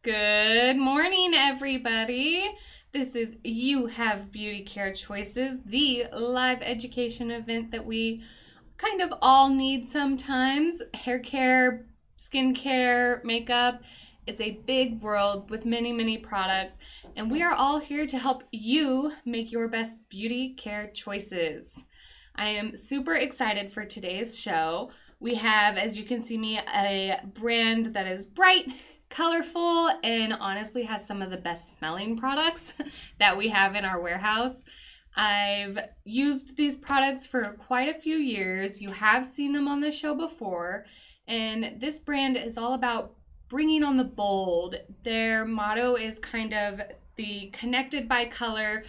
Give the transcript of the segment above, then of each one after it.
Good morning, everybody. This is You Have Beauty Care Choices, the live education event that we kind of all need sometimes. Hair care, skin care, makeup. It's a big world with many, many products, and we are all here to help you make your best beauty care choices. I am super excited for today's show. We have, as you can see me, a brand that is bright, colorful, and honestly has some of the best smelling products that we have in our warehouse. I've used these products for quite a few years. You have seen them on the show before, and this brand is all about bringing on the bold. Their motto is kind of the connected by color,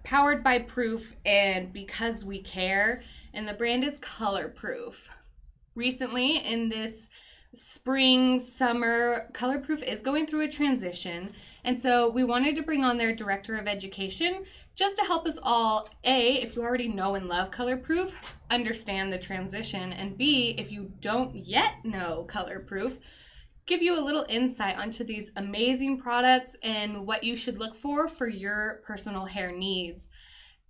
powered by proof, and because we care. And the brand is ColorProof. Recently, in this spring, summer, ColorProof is going through a transition. And so we wanted to bring on their director of education just to help us all, A, if you already know and love ColorProof, understand the transition, and B, if you don't yet know ColorProof, give you a little insight onto these amazing products and what you should look for your personal hair needs.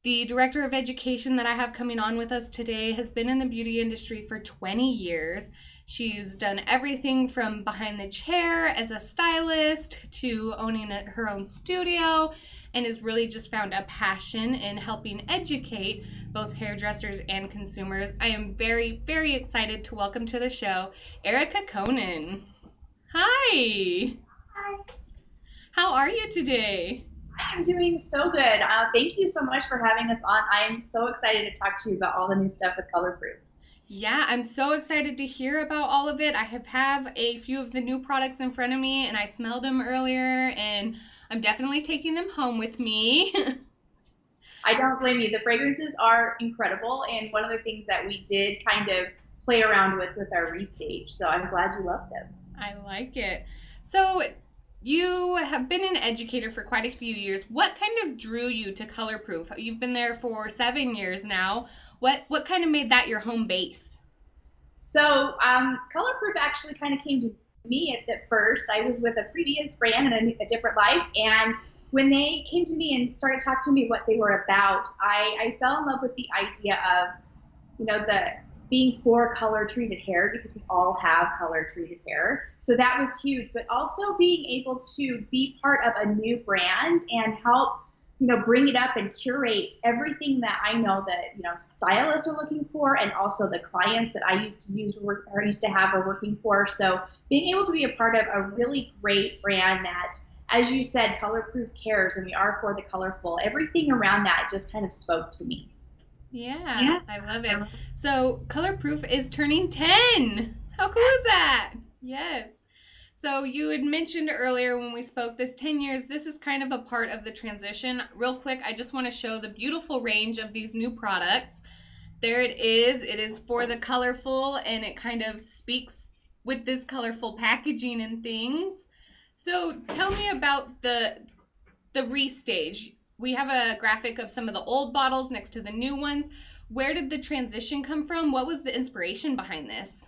The director of education that I have coming on with us today has been in the beauty industry for 20 years. She's done everything from behind the chair as a stylist to owning her own studio, and has really just found a passion in helping educate both hairdressers and consumers. I am very, very excited to welcome to the show Erica Conan. Hi. Hi. How are you today? I'm doing so good. Thank you so much for having us on. I am so excited to talk to you about all the new stuff with ColorProof. Yeah, I'm so excited to hear about all of it. I have a few of the new products in front of me, and I smelled them earlier, and I'm definitely taking them home with me. I don't blame you. The fragrances are incredible, and one of the things that we did kind of play around with our restage. So I'm glad you love them. I like it. So, you have been an educator for quite a few years. What kind of drew you to ColorProof? You've been there for 7 years now. What kind of made that your home base? So ColorProof actually kind of came to me at first. I was with a previous brand in a different life, and when they came to me and started talking to me what they were about, I fell in love with the idea of the being for color treated hair, because we all have color treated hair. So that was huge, but also being able to be part of a new brand and help, bring it up and curate everything that I know that, stylists are looking for, and also the clients that I used to have are working for. So being able to be a part of a really great brand that, as you said, ColorProof cares, and we are for the colorful, everything around that just kind of spoke to me. Yeah, Yes. I love it. So, ColorProof is turning 10. How cool is that? Yes. So, you had mentioned earlier when we spoke this 10 years, this is kind of a part of the transition. Real quick, I just want to show the beautiful range of these new products. There it is. It is for the colorful, and it kind of speaks with this colorful packaging and things. So, tell me about the restage. We have a graphic of some of the old bottles next to the new ones. Where did the transition come from? What was the inspiration behind this?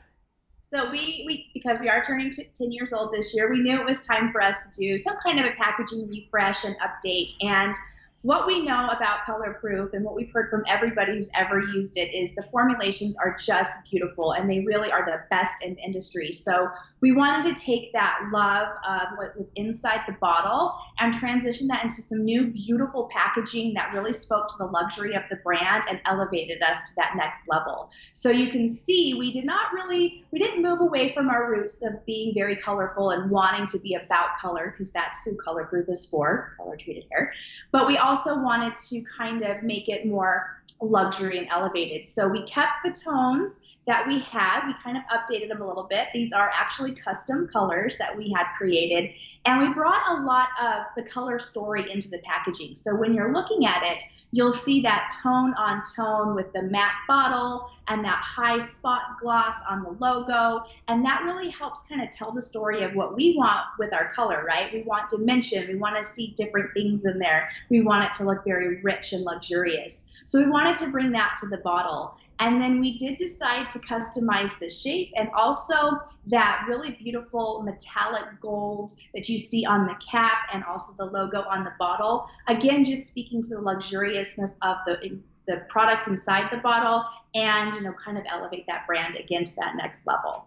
So because we are turning 10 years old this year, we knew it was time for us to do some kind of a packaging refresh and update. And what we know about ColorProof and what we've heard from everybody who's ever used it is the formulations are just beautiful, and they really are the best in the industry. So we wanted to take that love of what was inside the bottle and transition that into some new beautiful packaging that really spoke to the luxury of the brand and elevated us to that next level. So you can see we didn't move away from our roots of being very colorful and wanting to be about color, because that's who ColorProof is for, color treated hair. But we also wanted to kind of make it more luxury and elevated. So we kept the tones that we had. We kind of updated them a little bit. These are actually custom colors that we had created. And we brought a lot of the color story into the packaging. So when you're looking at it, you'll see that tone on tone with the matte bottle and that high spot gloss on the logo. And that really helps kind of tell the story of what we want with our color, right? We want dimension. We want to see different things in there. We want it to look very rich and luxurious. So we wanted to bring that to the bottle. And then we did decide to customize the shape and also that really beautiful metallic gold that you see on the cap and also the logo on the bottle. Again, just speaking to the luxuriousness of the products inside the bottle and, kind of elevate that brand again to that next level.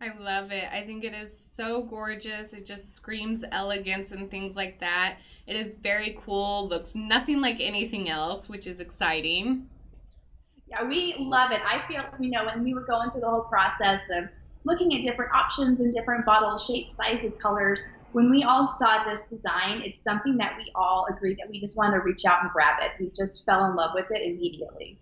I love it. I think it is so gorgeous. It just screams elegance and things like that. It is very cool, looks nothing like anything else, which is exciting. Yeah, we love it. I feel, when we were going through the whole process of looking at different options and different bottle shapes, sizes, colors, when we all saw this design, it's something that we all agreed that we just want to reach out and grab it. We just fell in love with it immediately.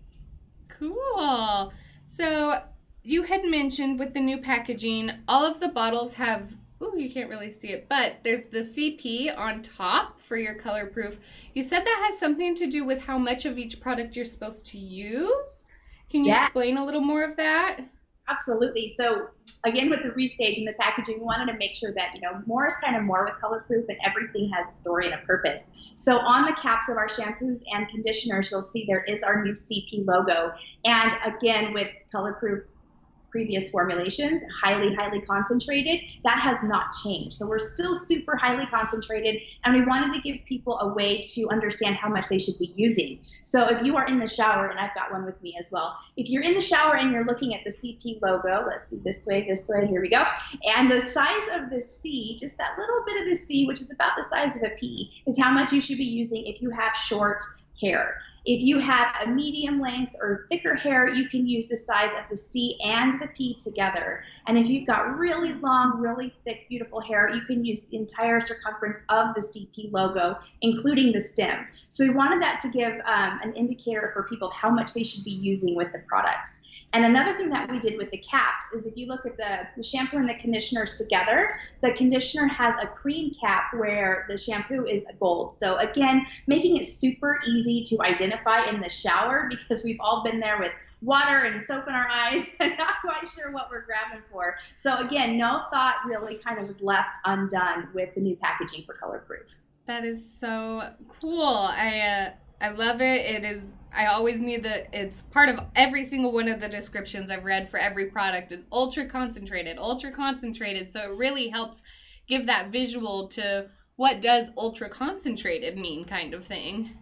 Cool. So you had mentioned with the new packaging, all of the bottles have, ooh, you can't really see it, but there's the CP on top for your ColorProof. You said that has something to do with how much of each product you're supposed to use. Can you Yeah, explain a little more of that? absolutely. So again, with the restage and the packaging, we wanted to make sure that, more is kind of more with ColorProof and everything has a story and a purpose. So on the caps of our shampoos and conditioners, you'll see there is our new CP logo. And again, with ColorProof previous formulations, highly concentrated, that has not changed. So we're still super highly concentrated, and we wanted to give people a way to understand how much they should be using. So if you are in the shower, and I've got one with me as well, if you're in the shower and you're looking at the CP logo, let's see, this way, here we go, and the size of the C, just that little bit of the C, which is about the size of a pea, is how much you should be using if you have short hair. If you have a medium length or thicker hair, you can use the size of the C and the P together. And if you've got really long, really thick, beautiful hair, you can use the entire circumference of the CP logo, including the stem. So we wanted that to give an indicator for people how much they should be using with the products. And another thing that we did with the caps is if you look at the shampoo and the conditioners together, the conditioner has a cream cap where the shampoo is gold. So again, making it super easy to identify in the shower because we've all been there with water and soap in our eyes and not quite sure what we're grabbing for. So again, no thought really kind of was left undone with the new packaging for ColorProof. That is so cool. I love it. It is. I always need it's part of every single one of the descriptions I've read for every product is ultra concentrated, ultra concentrated. So it really helps give that visual to what does ultra concentrated mean, kind of thing.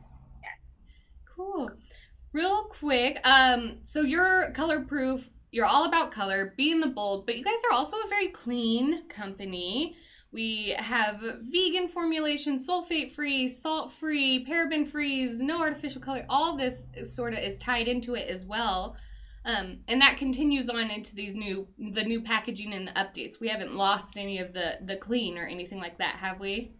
Cool. Real quick, so your ColorProof, you're all about color, being the bold, but you guys are also a very clean company. We have vegan formulation, sulfate-free, salt-free, paraben-free, no artificial color. All this sort of is tied into it as well. And that continues on into the new packaging and the updates. We haven't lost any of the clean or anything like that, have we?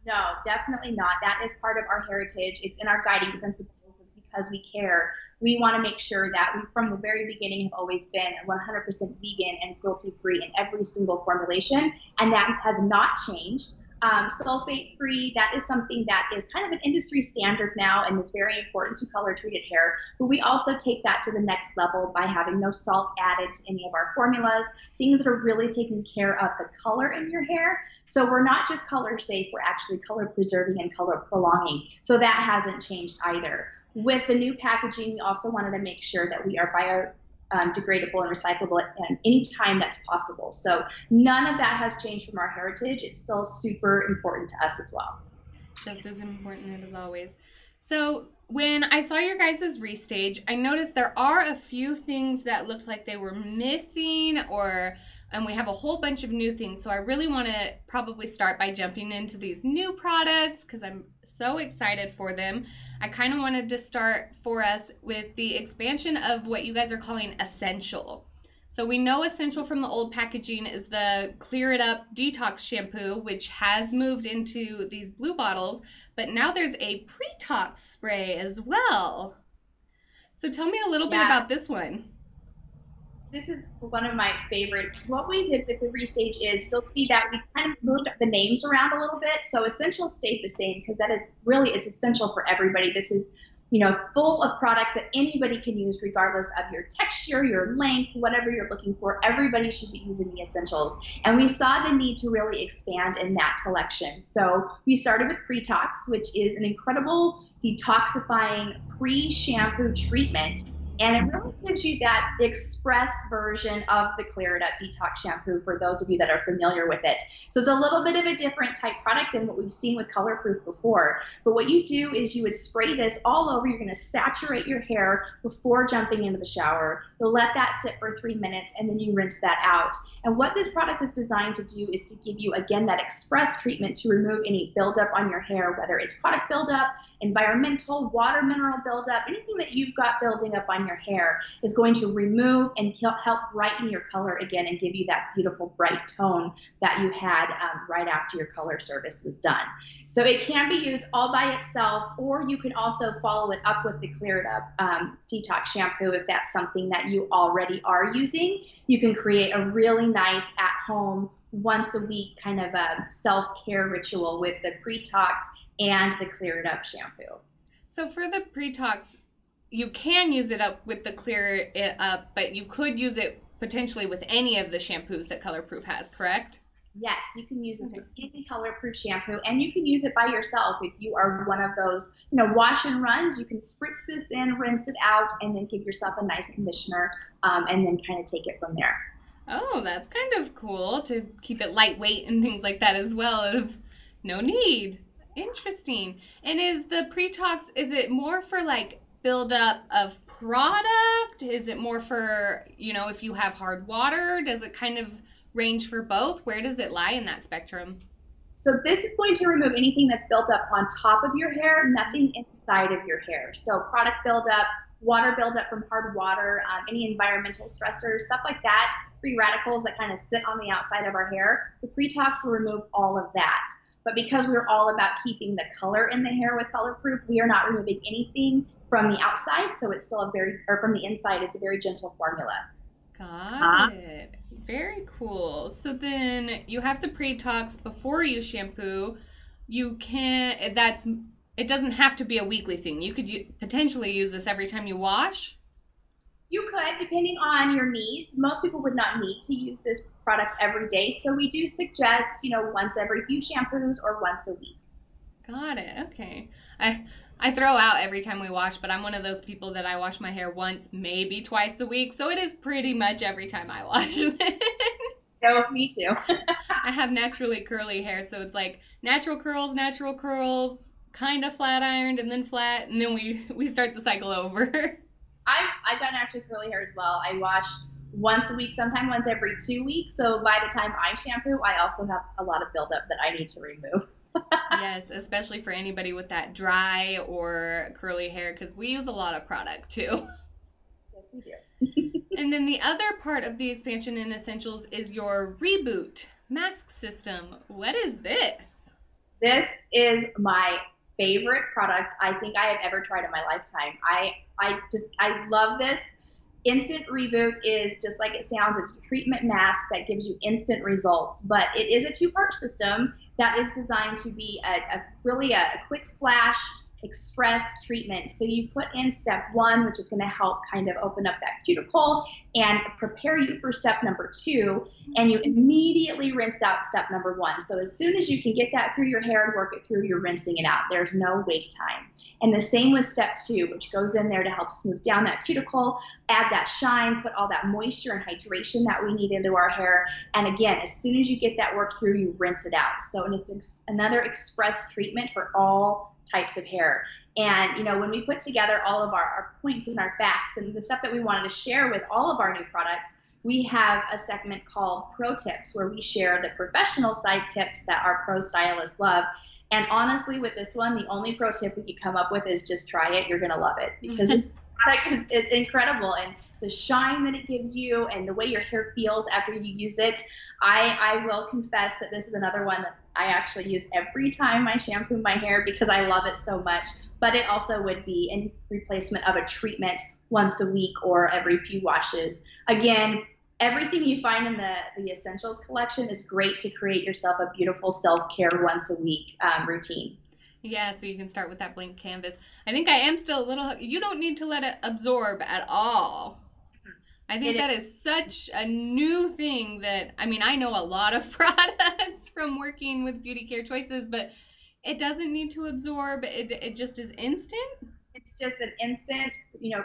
No, definitely not. That is part of our heritage. It's in our guiding principles because we care. We want to make sure that we, from the very beginning, have always been 100% vegan and cruelty-free in every single formulation, and that has not changed. Sulfate-free, that is something that is kind of an industry standard now and is very important to color-treated hair, but we also take that to the next level by having no salt added to any of our formulas, things that are really taking care of the color in your hair. So we're not just color safe, we're actually color preserving and color prolonging. So that hasn't changed either. With the new packaging, we also wanted to make sure that we are biodegradable and recyclable at any time that's possible. So none of that has changed from our heritage. It's still super important to us as well. Just as important as always. So when I saw your guys' restage, I noticed there are a few things that looked like they were missing and we have a whole bunch of new things. So I really want to probably start by jumping into these new products because I'm so excited for them. I kind of wanted to start for us with the expansion of what you guys are calling Essential. So we know Essential from the old packaging is the Clear It Up Detox Shampoo, which has moved into these blue bottles, but now there's a pre-tox spray as well. So tell me a little bit about this one. This is one of my favorites. What we did with the restage is you'll see that we kind of moved the names around a little bit. So Essential stayed the same because that is really is essential for everybody. This is, full of products that anybody can use regardless of your texture, your length, whatever you're looking for. Everybody should be using the essentials. And we saw the need to really expand in that collection. So we started with Pretox, which is an incredible detoxifying pre-shampoo treatment. And it really gives you that express version of the Clear It Up Detox Shampoo for those of you that are familiar with it. So it's a little bit of a different type product than what we've seen with ColorProof before. But what you do is you would spray this all over. You're going to saturate your hair before jumping into the shower. You'll let that sit for 3 minutes, and then you rinse that out. And what this product is designed to do is to give you, again, that express treatment to remove any buildup on your hair, whether it's product buildup, environmental, water mineral buildup, anything that you've got building up on your hair is going to remove and help brighten your color again and give you that beautiful bright tone that you had right after your color service was done. So it can be used all by itself, or you can also follow it up with the Clear It Up Detox Shampoo if that's something that you already are using. You can create a really nice at-home, once a week kind of a self-care ritual with the pre-tox and the Clear It Up shampoo. So for the pre-tox, you can use it up with the Clear It Up, but you could use it potentially with any of the shampoos that ColorProof has, correct? Yes, you can use this with any ColorProof shampoo, and you can use it by yourself if you are one of those, wash and runs. You can spritz this in, rinse it out, and then give yourself a nice conditioner, and then kind of take it from there. Oh, that's kind of cool to keep it lightweight and things like that as well. Of no need. Interesting. And is the pre-tox, is it more for like buildup of product? Is it more for, if you have hard water? Does it kind of range for both? Where does it lie in that spectrum? So this is going to remove anything that's built up on top of your hair, nothing inside of your hair. So product buildup, water buildup from hard water, any environmental stressors, stuff like that, free radicals that kind of sit on the outside of our hair. The pre-tox will remove all of that. But because we're all about keeping the color in the hair with ColorProof, we are not removing anything from the outside, so it's still from the inside, it's a very gentle formula. Got it. Very cool. So then you have the pre-tox before you shampoo. It doesn't have to be a weekly thing. You could potentially use this every time you wash. You could, depending on your needs. Most people would not need to use this product every day, so we do suggest, once every few shampoos or once a week. Got it. Okay. I throw out every time we wash, but I'm one of those people that I wash my hair once, maybe twice a week, so it is pretty much every time I wash it. No, me too. I have naturally curly hair, so it's like natural curls, kind of flat ironed, and then flat, and then we start the cycle over. I've got naturally curly hair as well. I wash once a week, sometimes once every 2 weeks. So by the time I shampoo, I also have a lot of buildup that I need to remove. Yes, especially for anybody with that dry or curly hair, because we use a lot of product too. Yes, we do. And then the other part of the expansion in essentials is your Reboot mask system. What is this? This is my favorite product I think I have ever tried in my lifetime. I love this. Instant Reboot is just like it sounds. It's a treatment mask that gives you instant results, but it is a two-part system that is designed to be really a quick flash express treatment. So you put in step 1, which is going to help kind of open up that cuticle and prepare you for step number 2, and you immediately rinse out step number 1. So as soon as you can get that through your hair and work it through, you're rinsing it out. There's no wait time. And the same with step 2, which goes in there to help smooth down that cuticle, add that shine, put all that moisture and hydration that we need into our hair. And again, as soon as you get that work through, you rinse it out. So and it's another express treatment for all types of hair. And when we put together all of our points and our facts and the stuff that we wanted to share with all of our new products, we have a segment called Pro Tips, where we share the professional side tips that our pro stylists love. And honestly, with this one, the only pro tip we could come up with is just try it. You're going to love it, because it's incredible. And the shine that it gives you and the way your hair feels after you use it, I will confess that this is another one that I actually use every time I shampoo my hair because I love it so much. But it also would be in replacement of a treatment once a week or every few washes. Again, everything you find in the Essentials collection is great to create yourself a beautiful self-care once a week routine. Yeah, so you can start with that blank canvas. I think I am still a little, you don't need to let it absorb at all. I think that is such a new thing that, I know a lot of products from working with Beauty Care Choices, but it doesn't need to absorb. It just is instant. It's just an instant,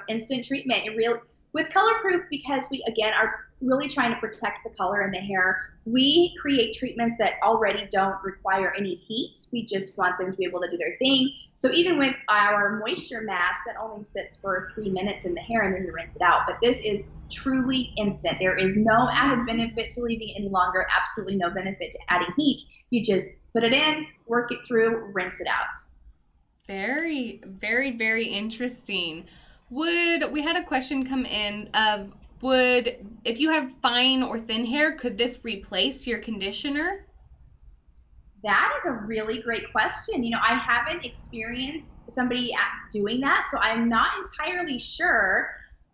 instant treatment. It really, with ColorProof, because we again are really trying to protect the color in the hair, we create treatments that already don't require any heat. We just want them to be able to do their thing. So even with our moisture mask, that only sits for 3 minutes in the hair and then you rinse it out. But this is truly instant. There is no added benefit to leaving it any longer, absolutely no benefit to adding heat. You just put it in, work it through, rinse it out. Very, very, very interesting. We had a question come in of, if you have fine or thin hair, could this replace your conditioner? That is a really great question. I haven't experienced somebody doing that, so I'm not entirely sure.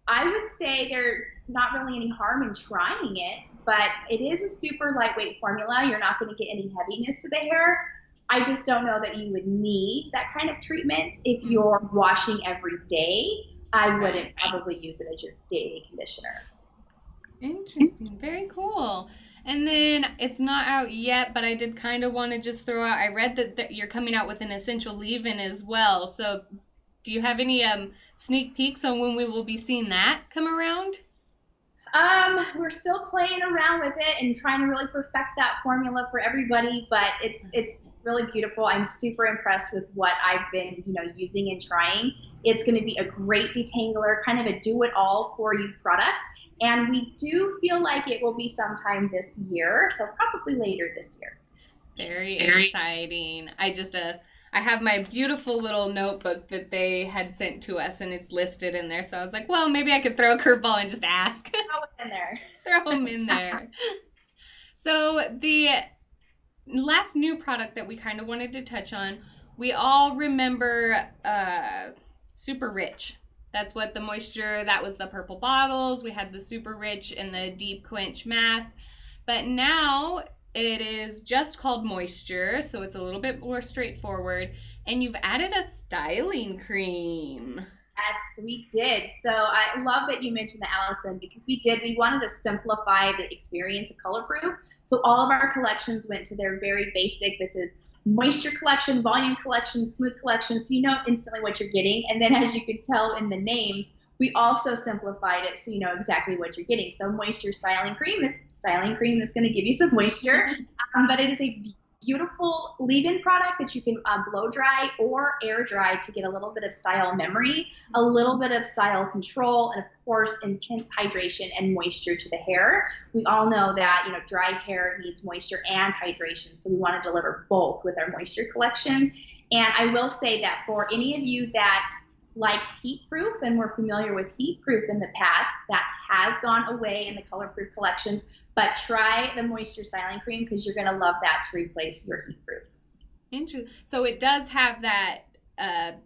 I would say there's not really any harm in trying it, but it is a super lightweight formula. You're not going to get any heaviness to the hair. I just don't know that you would need that kind of treatment if you're washing every day. I wouldn't probably use it as your daily conditioner. Interesting. Very cool. And then it's not out yet, but I did kind of want to just throw out, I read that you're coming out with an essential leave-in as well. So do you have any sneak peeks on when we will be seeing that come around? We're still playing around with it and trying to really perfect that formula for everybody, but it's really beautiful. I'm super impressed with what I've been, using and trying. It's going to be a great detangler, kind of a do-it-all for you product. And we do feel like it will be sometime this year, so probably later this year. Very exciting. I have my beautiful little notebook that they had sent to us, and it's listed in there. So I was like, well, maybe I could throw a curveball and just ask. Throw it in there. Throw them in there. So the last new product that we kind of wanted to touch on, we all remember Super Rich. That's what that was the purple bottles. We had the Super Rich and the Deep Quench mask. But now it is just called Moisture, so it's a little bit more straightforward. And you've added a styling cream. Yes, we did. So I love that you mentioned the Allison, because we wanted to simplify the experience of ColorProof. So all of our collections went to their very basic, this is moisture collection, volume collection, smooth collection, so you know instantly what you're getting. And then as you could tell in the names, we also simplified it so you know exactly what you're getting. So moisture styling cream is styling cream that's going to give you some moisture, but it is a beautiful leave-in product that you can blow dry or air dry to get a little bit of style memory, a little bit of style control, and of course intense hydration and moisture to the hair. We all know that dry hair needs moisture and hydration, so we want to deliver both with our moisture collection. And I will say that for any of you that liked heat proof and were familiar with heat proof in the past, that has gone away in the ColorProof collections. But try the moisture styling cream because you're going to love that to replace your heat proof. Interesting. So it does have that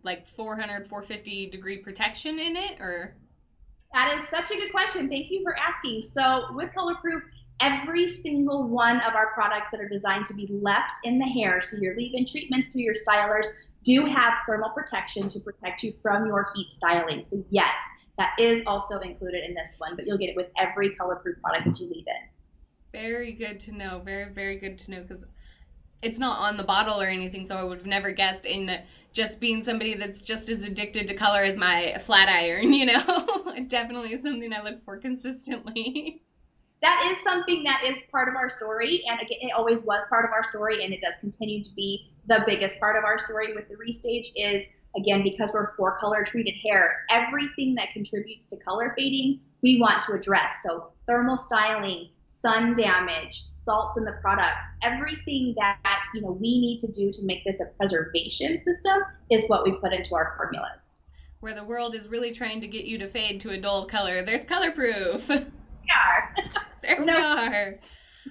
like 450 degree protection in it, or? That is such a good question. Thank you for asking. So with ColorProof, every single one of our products that are designed to be left in the hair, so your leave-in treatments to your stylers, do have thermal protection to protect you from your heat styling. So yes, that is also included in this one, but you'll get it with every ColorProof product that you leave in. Very good to know. Very, very good to know, because it's not on the bottle or anything, so I would have never guessed, in just being somebody that's just as addicted to color as my flat iron, It definitely is something I look for consistently. That is something that is part of our story, and again, it always was part of our story, and it does continue to be the biggest part of our story with the restage is, again, because we're for color treated hair, everything that contributes to color fading, we want to address. So thermal styling, sun damage, salts in the products, everything that we need to do to make this a preservation system is what we put into our formulas. Where the world is really trying to get you to fade to a dull color, there's ColorProof. We are. There we are.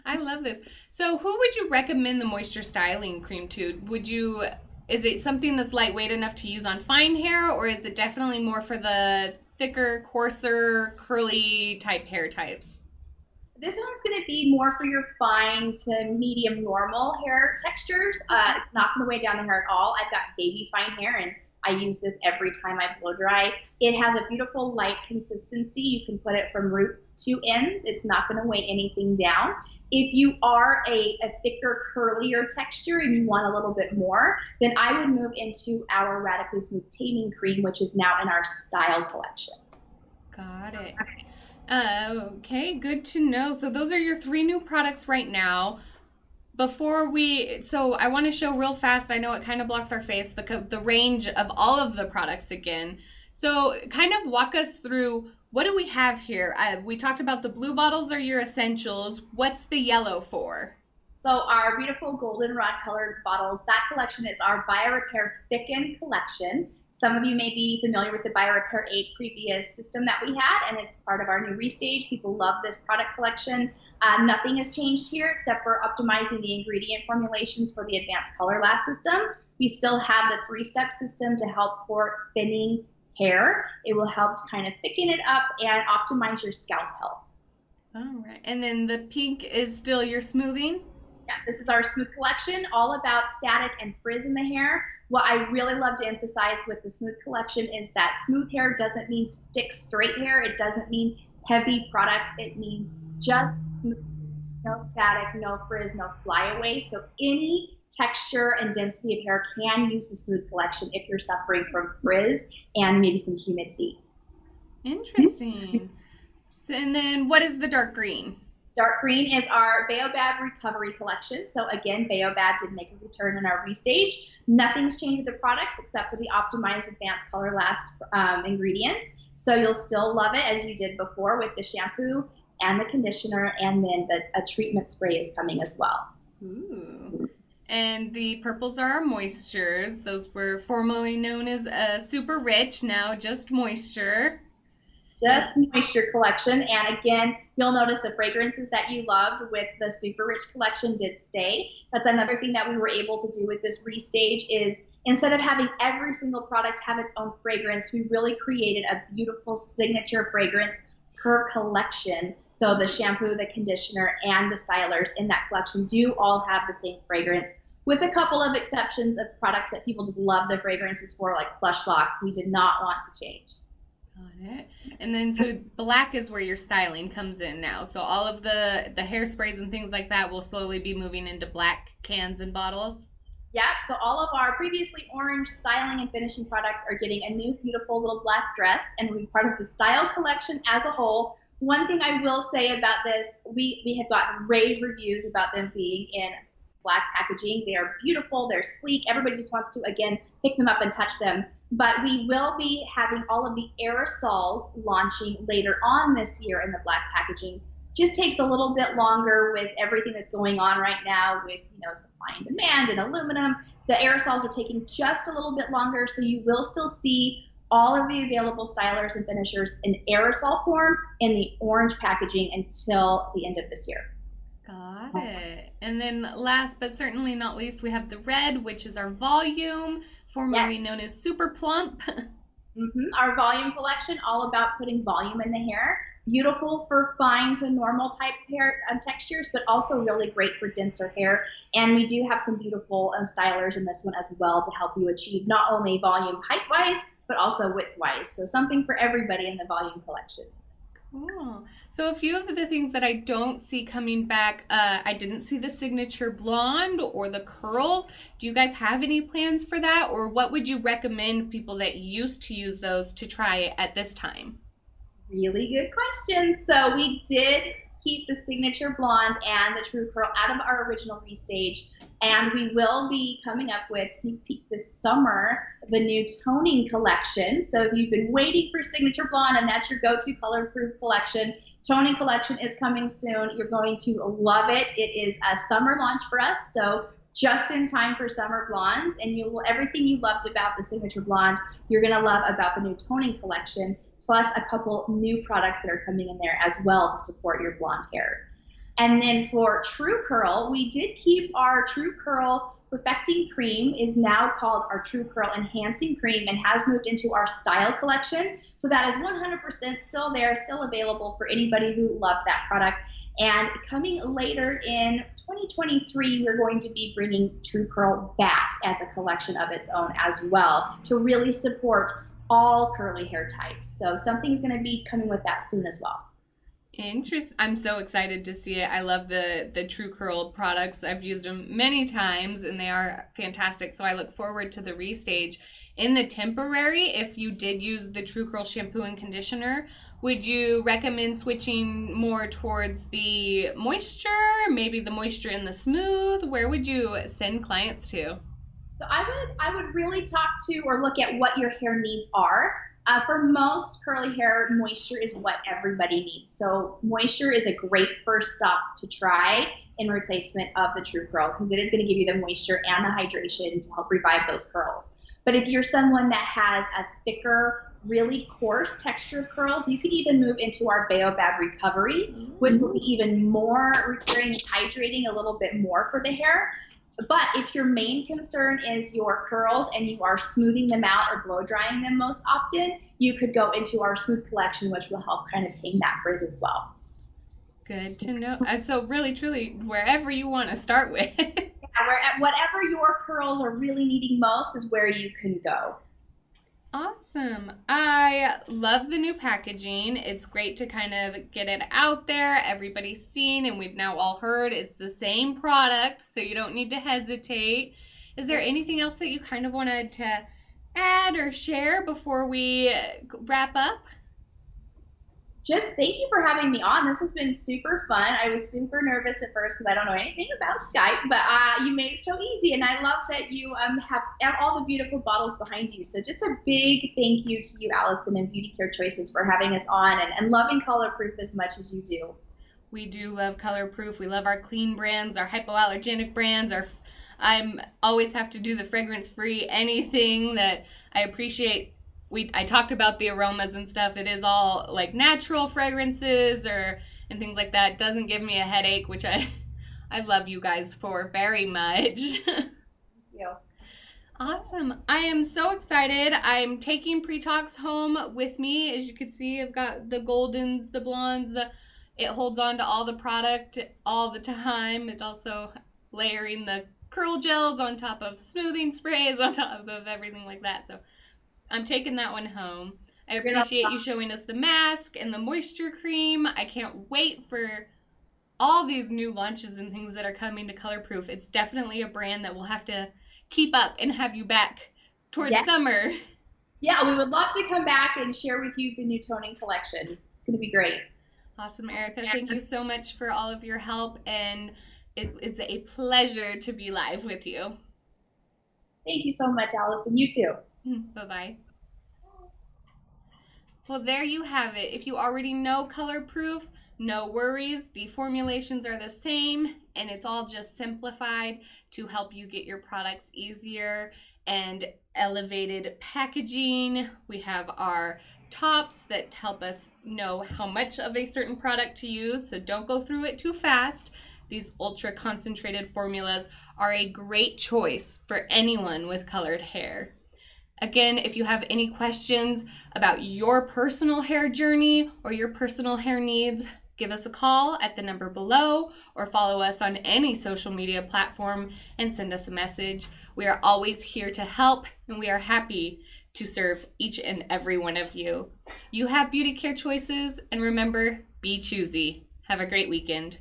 I love this. So who would you recommend the moisture styling cream to? Is it something that's lightweight enough to use on fine hair, or is it definitely more for the thicker, coarser, curly type hair types? This one's going to be more for your fine to medium normal hair textures. It's not going to weigh down the hair at all. I've got baby fine hair, and I use this every time I blow dry. It has a beautiful light consistency. You can put it from roots to ends. It's not going to weigh anything down. If you are a thicker, curlier texture and you want a little bit more, then I would move into our Radically Smooth Taming Cream, which is now in our Style collection. Got it. Okay, good to know. So those are your 3 new products right now. So I want to show real fast, I know it kind of blocks our face, the range of all of the products again. So kind of walk us through, what do we have here? We talked about the blue bottles are your essentials. What's the yellow for? So our beautiful goldenrod colored bottles, that collection is our BioRepair Thicken collection. Some of you may be familiar with the BioRepair 8 previous system that we had, and it's part of our new restage. People love this product collection. Nothing has changed here except for optimizing the ingredient formulations for the advanced color last system. We still have the 3-step system to help for thinning hair. It will help to kind of thicken it up and optimize your scalp health. All right, and then the pink is still your smoothing? Yeah, this is our smooth collection, all about static and frizz in the hair. What I really love to emphasize with the smooth collection is that smooth hair doesn't mean stick straight hair. It doesn't mean heavy products. It means just smooth, no static, no frizz, no flyaway. So any texture and density of hair can use the smooth collection if you're suffering from frizz and maybe some humidity. Interesting. So, and then what is the dark green? Dark green is our Baobab Recovery Collection. So again, Baobab did make a return in our restage. Nothing's changed with the products except for the optimized advanced color last ingredients. So you'll still love it as you did before with the shampoo and the conditioner, and then a treatment spray is coming as well. Ooh. And the purples are our moistures. Those were formerly known as Super Rich, now just Moisture. Just Moisture collection. And again, you'll notice the fragrances that you loved with the Super Rich collection did stay. That's another thing that we were able to do with this restage is instead of having every single product have its own fragrance, we really created a beautiful signature fragrance per collection. So the shampoo, the conditioner, and the stylers in that collection do all have the same fragrance, with a couple of exceptions of products that people just love the fragrances for, like Plush Locks. We did not want to change. Got it. And then so black is where your styling comes in now. So all of the hairsprays and things like that will slowly be moving into black cans and bottles. Yep, so all of our previously orange styling and finishing products are getting a new beautiful little black dress, and we'll be part of the style collection as a whole. One thing I will say about this, we have gotten rave reviews about them being in black packaging. They are beautiful, they're sleek, everybody just wants to, again, pick them up and touch them. But we will be having all of the aerosols launching later on this year in the black packaging. Just takes a little bit longer with everything that's going on right now with, supply and demand and aluminum. The aerosols are taking just a little bit longer, so you will still see all of the available stylers and finishers in aerosol form in the orange packaging until the end of this year. Got it. And then last but certainly not least, we have the red, which is our volume, formerly known as Super Plump. Our volume collection, all about putting volume in the hair. Beautiful for fine to normal type hair textures, but also really great for denser hair. And we do have some beautiful stylers in this one as well to help you achieve not only volume height-wise, but also width-wise. So something for everybody in the volume collection. Cool. So a few of the things that I don't see coming back, I didn't see the signature blonde or the curls. Do you guys have any plans for that? Or what would you recommend people that used to use those to try at this time? Really good question. So we did keep the signature blonde and the true curl out of our original restage, and we will be coming up with, sneak peek this summer, the new toning collection. So if you've been waiting for signature blonde and that's your go-to ColorProof collection, toning collection is coming soon. You're going to love it. It is a summer launch for us, so just in time for summer blondes, and everything you loved about the signature blonde, you're gonna love about the new toning collection, plus a couple new products that are coming in there as well to support your blonde hair. And then for True Curl, we did keep our True Curl Perfecting Cream, is now called our True Curl Enhancing Cream, and has moved into our Style collection. So that is 100% still there, still available for anybody who loved that product. And coming later in 2023, we're going to be bringing True Curl back as a collection of its own as well to really support all curly hair types. So something's going to be coming with that soon as well. Interesting. I'm so excited to see it. I love the True Curl products. I've used them many times and they are fantastic. So I look forward to the restage. In the temporary, if you did use the True Curl shampoo and conditioner, would you recommend switching more towards the moisture, maybe the moisture in the smooth? Where would you send clients to? So I would really talk to or look at what your hair needs are. For most curly hair, moisture is what everybody needs. So moisture is a great first stop to try in replacement of the True Curl because it is going to give you the moisture and the hydration to help revive those curls. But if you're someone that has a thicker, really coarse texture of curls, you could even move into our Baobab Recovery, which will be even more repairing and hydrating a little bit more for the hair. But if your main concern is your curls and you are smoothing them out or blow drying them most often, you could go into our Smooth Collection, which will help kind of tame that frizz as well. Good to know. So really, truly, wherever you want to start with. Yeah, whatever your curls are really needing most is where you can go. Awesome. I love the new packaging. It's great to kind of get it out there. Everybody's seen and we've now all heard it's the same product, so you don't need to hesitate. Is there anything else that you kind of wanted to add or share before we wrap up? Just thank you for having me on. This has been super fun. I was super nervous at first because I don't know anything about Skype, but you made it so easy. And I love that you have all the beautiful bottles behind you. So just a big thank you to you, Allison, and Beauty Care Choices for having us on and loving ColorProof as much as you do. We do love ColorProof. We love our clean brands, our hypoallergenic brands, I'm always have to do the fragrance free anything that I appreciate. I talked about the aromas and stuff. It is all like natural fragrances and things like that. It doesn't give me a headache, which I love you guys for very much. Yeah. Awesome. I am so excited. I'm taking Pre-Tox home with me. As you can see, I've got the goldens, the blondes, it holds on to all the product all the time. It's also layering the curl gels on top of smoothing sprays on top of everything like that. So I'm taking that one home. I appreciate you showing us the mask and the moisture cream. I can't wait for all these new launches and things that are coming to ColorProof. It's definitely a brand that we'll have to keep up and have you back towards summer. Yeah, we would love to come back and share with you the new toning collection. It's going to be great. Awesome, Erica. Thank you so much for all of your help, and it's a pleasure to be live with you. Thank you so much, Allison. You too. Bye-bye. Well, there you have it. If you already know ColorProof, no worries. The formulations are the same, and it's all just simplified to help you get your products easier and elevated packaging. We have our tops that help us know how much of a certain product to use, so don't go through it too fast. These ultra concentrated formulas are a great choice for anyone with colored hair. Again, if you have any questions about your personal hair journey or your personal hair needs, give us a call at the number below or follow us on any social media platform and send us a message. We are always here to help, and we are happy to serve each and every one of you. You have beauty care choices, and remember, be choosy. Have a great weekend.